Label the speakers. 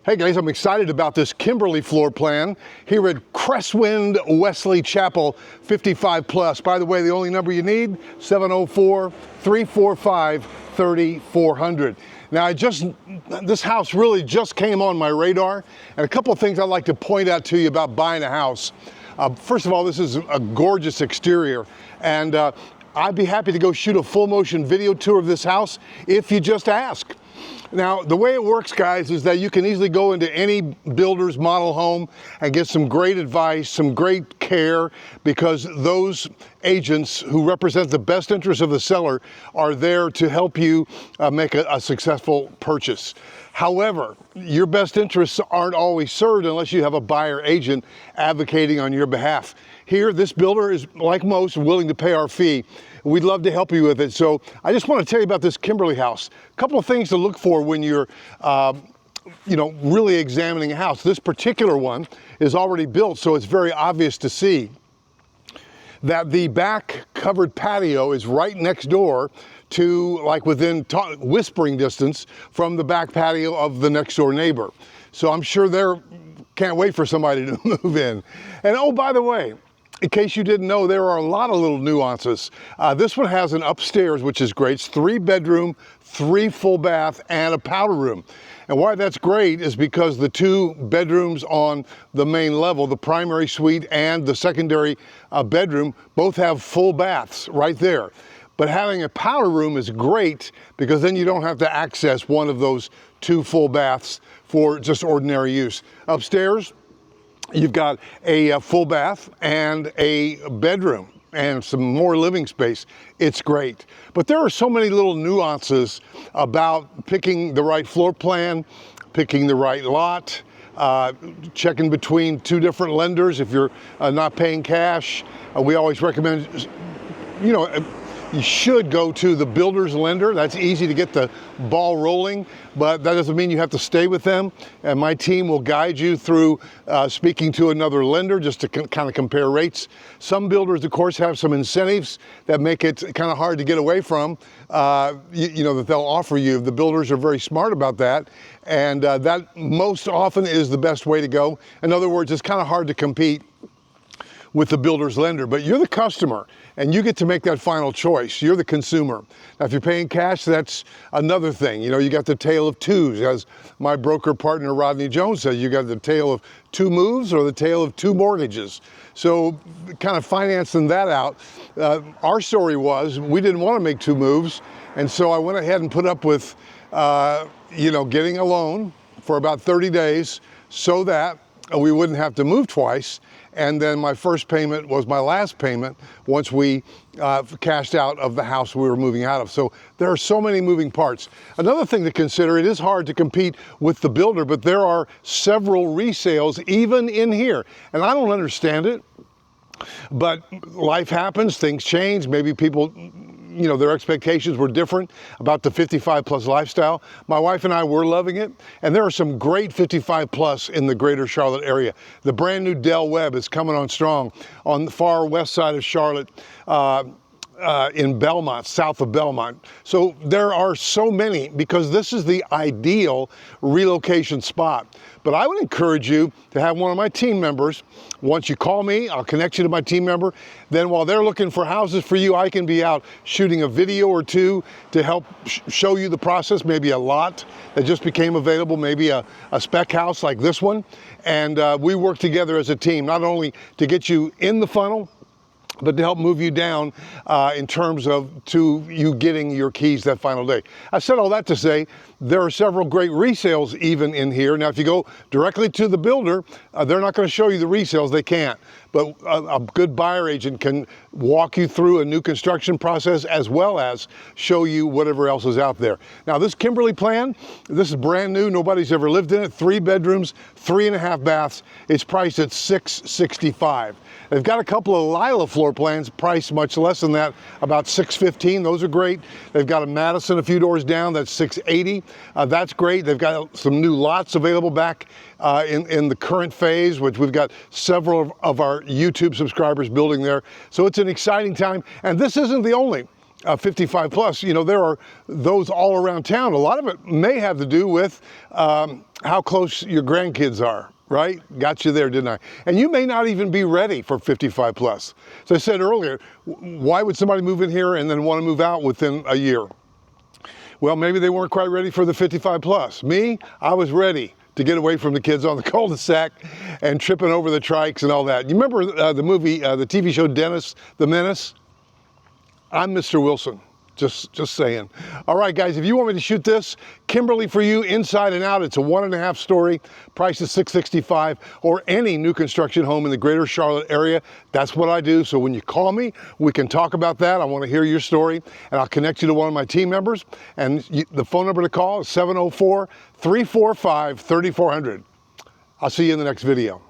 Speaker 1: Hey guys, I'm excited about this Kimberly floor plan here at Cresswind Wesley Chapel 55 plus. By the way, the only number you need, 704-345-3400. Now this house really just came on my radar, and a couple of things I'd like to point out to you about buying a house. First of all, this is a gorgeous exterior, and I'd be happy to go shoot a full motion video tour of this house if you just ask. Now, the way it works, guys, is that you can easily go into any builder's model home and get some great advice, some great care, because those agents who represent the best interest of the seller are there to help you make a successful purchase. However, your best interests aren't always served unless you have a buyer agent advocating on your behalf. Here, this builder is, like most, willing to pay our fee. We'd love to help you with it. So I just want to tell you about this Kimberly house. A couple of things to look for when you're really examining a house. This particular one is already built, so it's very obvious to see that the back covered patio is right next door to, like, within whispering distance from the back patio of the next door neighbor. So I'm sure they can't wait for somebody to move in. And oh, by the way, in case you didn't know, there are a lot of little nuances. This one has an upstairs, which is great. It's 3-bedroom, 3 full bath, and a powder room. And why that's great is because the 2 bedrooms on the main level, the primary suite and the secondary bedroom, both have full baths right there. But having a powder room is great because then you don't have to access one of those 2 full baths for just ordinary use. Upstairs, you've got a full bath and a bedroom and some more living space. It's great. But there are so many little nuances about picking the right floor plan, picking the right lot, checking between 2 different lenders if you're not paying cash. We always recommend, you should go to the builder's lender. That's easy to get the ball rolling, but that doesn't mean you have to stay with them. And my team will guide you through speaking to another lender just to kind of compare rates. Some builders, of course, have some incentives that make it kind of hard to get away from, that they'll offer you. The builders are very smart about that, and that most often is the best way to go. In other words, it's kind of hard to compete with the builder's lender, but you're the customer and you get to make that final choice. You're the consumer. Now, if you're paying cash, that's another thing. You got the tale of twos, as my broker partner Rodney Jones says. You got the tale of 2 moves or the tale of 2 mortgages. So kind of financing that out, our story was we didn't want to make 2 moves, and so I went ahead and put up with getting a loan for about 30 days so that we wouldn't have to move twice. And then my first payment was my last payment once we cashed out of the house we were moving out of. So there are so many moving parts. Another thing to consider, it is hard to compete with the builder, but there are several resales even in here. And I don't understand it, but life happens, things change. Maybe people, their expectations were different about the 55 plus lifestyle. My wife and I were loving it, and there are some great 55 plus in the greater Charlotte area. The brand new Del Webb is coming on strong on the far west side of Charlotte, in Belmont, south of Belmont. So there are so many, because this is the ideal relocation spot. But I would encourage you to have one of my team members. Once you call me, I'll connect you to my team member. Then while they're looking for houses for you, I can be out shooting a video or 2 to help show you the process, maybe a lot that just became available, maybe a spec house like this one. And we work together as a team, not only to get you in the funnel, but to help move you down in terms of to you getting your keys that final day. I said all that to say there are several great resales even in here. Now, if you go directly to the builder, they're not going to show you the resales. They can't. But a good buyer agent can walk you through a new construction process as well as show you whatever else is out there. Now, this Kimberly plan, this is brand new. Nobody's ever lived in it. 3 bedrooms, 3.5 baths. It's priced at $665. They've got a couple of Lila floor plans priced much less than that, about $615. Those are great. They've got a Madison a few doors down, that's $680. That's great. They've got some new lots available back in the current phase, which we've got several of our YouTube subscribers building there. So it's an exciting time. And this isn't the only 55 plus, you know, there are those all around town. A lot of it may have to do with how close your grandkids are, right? Got you there, didn't I? And you may not even be ready for 55 plus. As I said earlier, why would somebody move in here and then want to move out within a year? Well, maybe they weren't quite ready for the 55 plus. Me, I was ready to get away from the kids on the cul-de-sac and tripping over the trikes and all that. You remember the movie, the TV show Dennis the Menace? I'm Mr. Wilson, just saying. All right, guys, if you want me to shoot this, Kimberly for you, inside and out. It's a 1.5 story, price is $665, or any new construction home in the greater Charlotte area. That's what I do. So when you call me, we can talk about that. I want to hear your story, and I'll connect you to one of my team members. And the phone number to call is 704-345-3400. I'll see you in the next video.